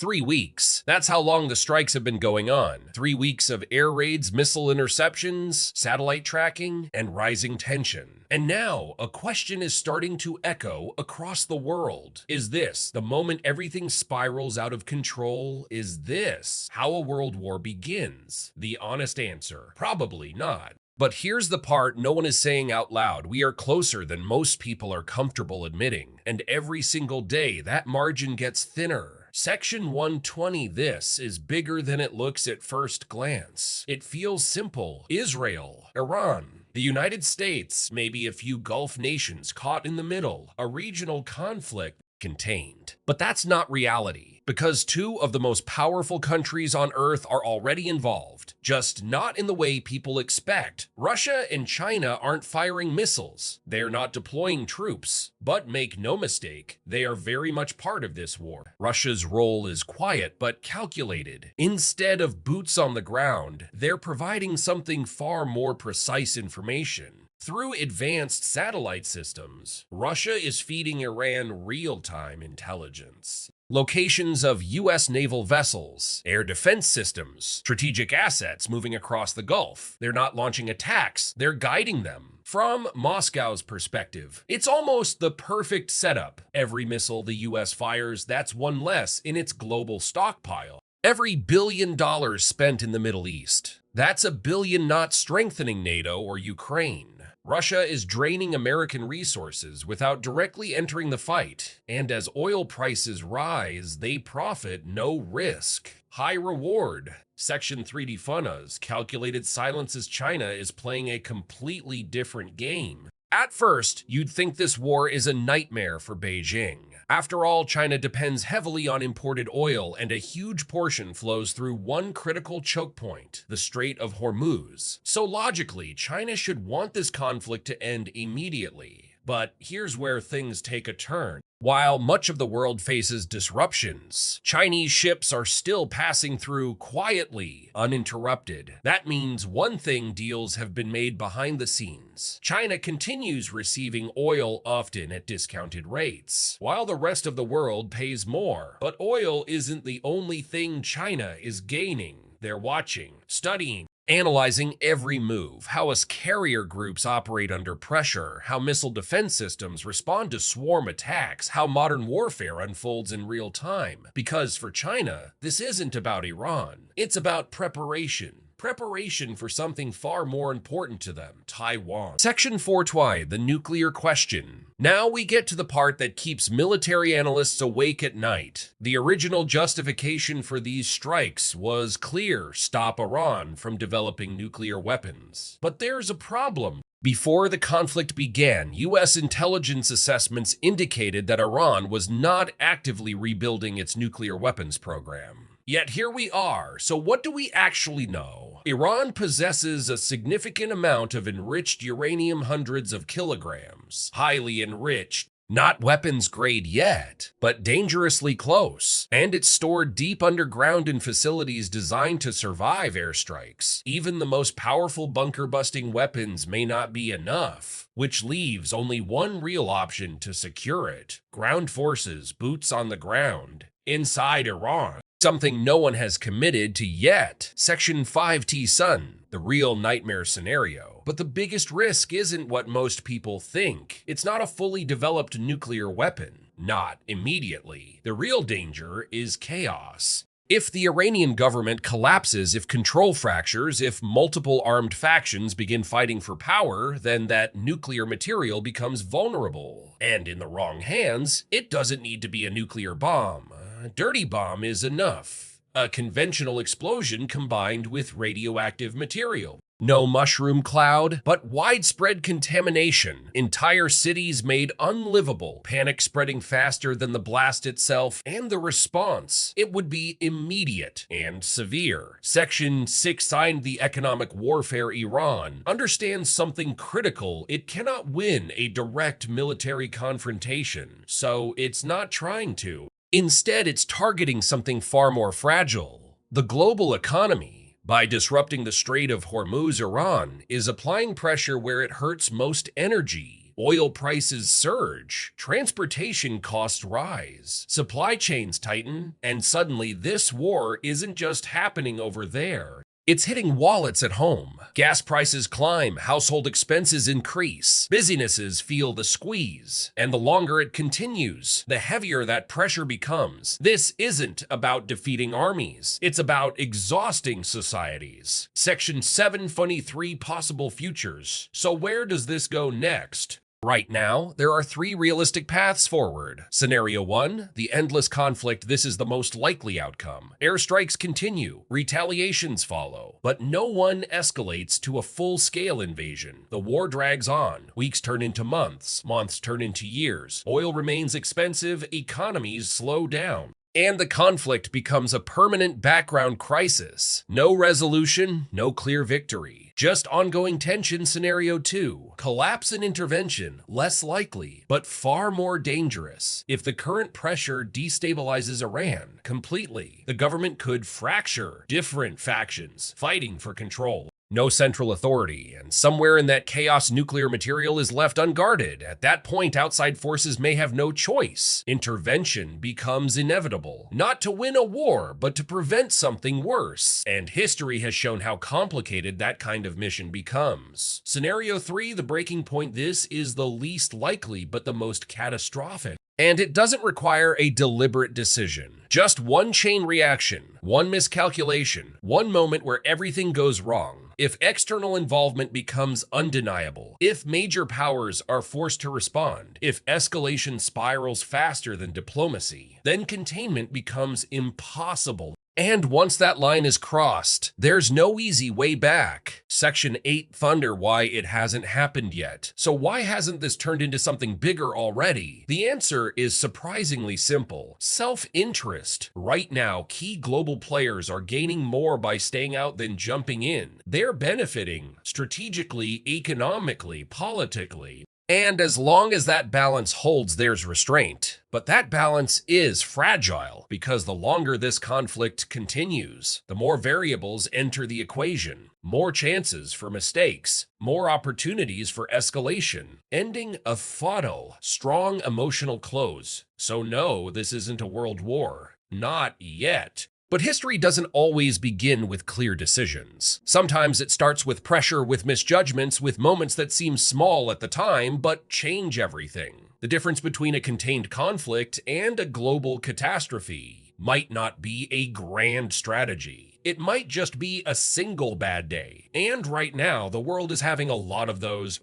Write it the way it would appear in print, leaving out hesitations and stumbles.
3 weeks. That's how long the strikes have been going on. 3 weeks of air raids, missile interceptions, satellite tracking, and rising tension. And now, a question is starting to echo across the world. Is this the moment everything spirals out of control? Is this how a world war begins? The honest answer, probably not. But here's the part no one is saying out loud. We are closer than most people are comfortable admitting. And every single day, that margin gets thinner. Section 120, this is bigger than it looks at first glance. It feels simple. Israel, Iran, the United States, maybe a few Gulf nations caught in the middle, a regional conflict contained. But that's not reality, because two of the most powerful countries on Earth are already involved, just not in the way people expect. Russia and China aren't firing missiles. They're not deploying troops. But make no mistake, they are very much part of this war. Russia's role is quiet but calculated. Instead of boots on the ground, they're providing something far more precise information. Through advanced satellite systems, Russia is feeding Iran real-time intelligence. Locations of U.S. naval vessels, air defense systems, strategic assets moving across the Gulf. They're not launching attacks, they're guiding them. From Moscow's perspective, it's almost the perfect setup. Every missile the U.S. fires, that's one less in its global stockpile. Every $1 billion spent in the Middle East, that's $1 billion not strengthening NATO or Ukraine. Russia is draining American resources without directly entering the fight, and as oil prices rise, they profit no risk. High reward. Section 3D FUNA's calculated silence as China is playing a completely different game. At first, you'd think this war is a nightmare for Beijing. After all, China depends heavily on imported oil, and a huge portion flows through one critical choke point, the Strait of Hormuz. So logically, China should want this conflict to end immediately. But here's where things take a turn. While much of the world faces disruptions, Chinese ships are still passing through quietly, uninterrupted. That means one thing: deals have been made behind the scenes. China continues receiving oil, often at discounted rates, while the rest of the world pays more. But oil isn't the only thing China is gaining. They're watching, studying, analyzing every move, how us carrier groups operate under pressure, how missile defense systems respond to swarm attacks, how modern warfare unfolds in real time. Because for China, this isn't about Iran. It's about preparation. Preparation for something far more important to them, Taiwan. Section 420, the nuclear question. Now we get to the part that keeps military analysts awake at night. The original justification for these strikes was clear: stop Iran from developing nuclear weapons. But there's a problem. Before the conflict began, U.S. intelligence assessments indicated that Iran was not actively rebuilding its nuclear weapons program. Yet here we are. So what do we actually know? Iran possesses a significant amount of enriched uranium, hundreds of kilograms. Highly enriched. Not weapons grade yet, but dangerously close. And it's stored deep underground in facilities designed to survive airstrikes. Even the most powerful bunker-busting weapons may not be enough, which leaves only one real option to secure it: ground forces, boots on the ground, inside Iran. Something no one has committed to yet. Section 5T Sun, the real nightmare scenario. But the biggest risk isn't what most people think. It's not a fully developed nuclear weapon. Not immediately. The real danger is chaos. If the Iranian government collapses, if control fractures, if multiple armed factions begin fighting for power, then that nuclear material becomes vulnerable. And in the wrong hands, it doesn't need to be a nuclear bomb. A dirty bomb is enough. A conventional explosion combined with radioactive material. No mushroom cloud, but widespread contamination. Entire cities made unlivable. Panic spreading faster than the blast itself. And the response, it would be immediate and severe. Section 6 signed the economic warfare. Iran understands something critical. It cannot win a direct military confrontation, so it's not trying to. Instead, it's targeting something far more fragile: the global economy. By disrupting the Strait of Hormuz, Iran is applying pressure where it hurts most: energy. Oil prices surge, transportation costs rise, supply chains tighten, and suddenly this war isn't just happening over there. It's hitting wallets at home. Gas prices climb, household expenses increase, businesses feel the squeeze, and the longer it continues, the heavier that pressure becomes. This isn't about defeating armies, it's about exhausting societies. Section 723 Possible Futures. So where does this go next? Right now, there are three realistic paths forward. Scenario 1, the endless conflict. This is the most likely outcome. Airstrikes continue, retaliations follow, but no one escalates to a full-scale invasion. The war drags on, weeks turn into months, months turn into years, oil remains expensive, economies slow down. And the conflict becomes a permanent background crisis. No resolution, no clear victory. Just ongoing tension. Scenario 2. Collapse and intervention, less likely, but far more dangerous. If the current pressure destabilizes Iran completely, the government could fracture different factions fighting for control. No central authority, and somewhere in that chaos nuclear material is left unguarded. At that point, outside forces may have no choice. Intervention becomes inevitable, not to win a war, but to prevent something worse. And history has shown how complicated that kind of mission becomes. Scenario 3, the breaking point. This is the least likely, but the most catastrophic. And it doesn't require a deliberate decision. Just one chain reaction, one miscalculation, one moment where everything goes wrong. If external involvement becomes undeniable, if major powers are forced to respond, if escalation spirals faster than diplomacy, then containment becomes impossible. And once that line is crossed, there's no easy way back. Section 8 Thunder, why it hasn't happened yet. So why hasn't this turned into something bigger already? The answer is surprisingly simple. Self-interest. Right now, key global players are gaining more by staying out than jumping in. They're benefiting strategically, economically, politically. And as long as that balance holds, there's restraint. But that balance is fragile because the longer this conflict continues, the more variables enter the equation, more chances for mistakes, more opportunities for escalation, ending a fatal, strong emotional close. So no, this isn't a world war. Not yet. But history doesn't always begin with clear decisions. Sometimes it starts with pressure, with misjudgments, with moments that seem small at the time, but change everything. The difference between a contained conflict and a global catastrophe might not be a grand strategy. It might just be a single bad day. And right now, the world is having a lot of those.